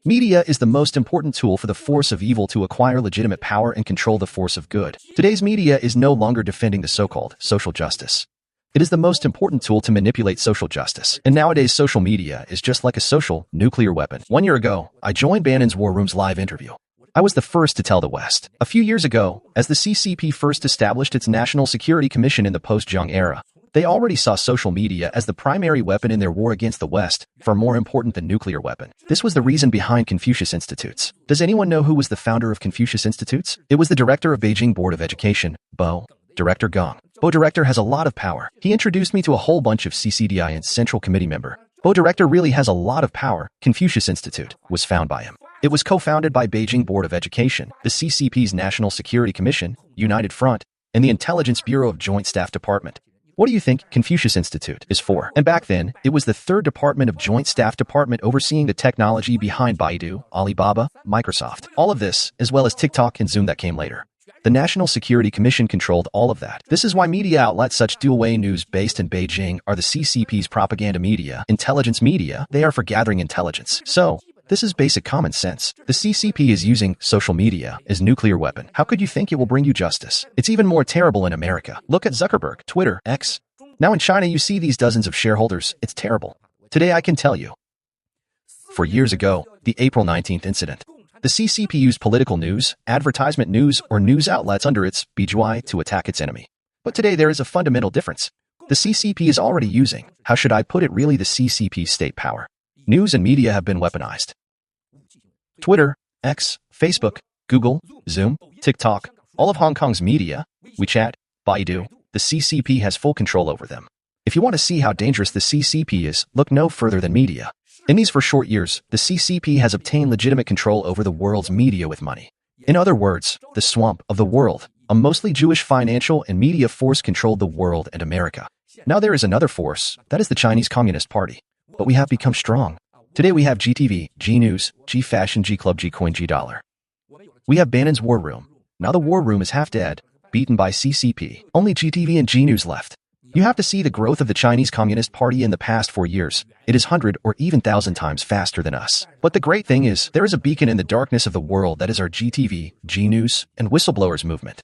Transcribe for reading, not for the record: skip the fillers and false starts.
Media is the most important tool for the force of evil to acquire legitimate power and control the force of good. Today's media is no longer defending the so-called social justice. It is the most important tool to manipulate social justice. And nowadays, social media is just like a social nuclear weapon. 1 year ago, I joined Bannon's War Room's live interview. I was the first to tell the West. A few years ago, as the CCP first established its National Security Commission in the post-Jung era, they already saw social media as the primary weapon in their war against the West, far more important than nuclear weapon. This was the reason behind Confucius Institutes. Does anyone know who was the founder of Confucius Institutes? It was the director of Beijing Board of Education, Bo, Director Gong. Bo Director has a lot of power. He introduced me to a whole bunch of CCDI and Central Committee member. Bo Director really has a lot of power. Confucius Institute was founded by him. It was co-founded by Beijing Board of Education, the CCP's National Security Commission, United Front, and the Intelligence Bureau of Joint Staff Department. What do you think Confucius Institute is for? And back then, it was the third department of Joint Staff Department overseeing the technology behind Baidu, Alibaba, Microsoft. All of this, as well as TikTok and Zoom that came later. The National Security Commission controlled all of that. This is why media outlets such dual-way news based in Beijing are the CCP's propaganda media, intelligence media. They are for gathering intelligence. So, this is basic common sense. The CCP is using social media as nuclear weapon. How could you think it will bring you justice? It's even more terrible in America. Look at Zuckerberg, Twitter, X. Now in China you see these dozens of shareholders. It's terrible. Today I can tell you. 4 years ago, the April 19th incident. The CCP used political news, advertisement news, or news outlets under its BGY to attack its enemy. But today there is a fundamental difference. The CCP is already using, how should I put it, really the CCP's state power. News and media have been weaponized. Twitter, X, Facebook, Google, Zoom, TikTok, all of Hong Kong's media, WeChat, Baidu, the CCP has full control over them. If you want to see how dangerous the CCP is, look no further than media. In these 4 short years, the CCP has obtained legitimate control over the world's media with money. In other words, the swamp of the world, a mostly Jewish financial and media force controlled the world and America. Now there is another force, that is the Chinese Communist Party. But we have become strong. Today we have GTV, G News, G Fashion, G Club, G Coin, G Dollar. We have Bannon's War Room. Now the War Room is half dead, beaten by CCP. Only GTV and G News left. You have to see the growth of the Chinese Communist Party in the past 4 years. It is 100 or even 1,000 times faster than us. But the great thing is, there is a beacon in the darkness of the world that is our GTV, G News, and Whistleblowers movement.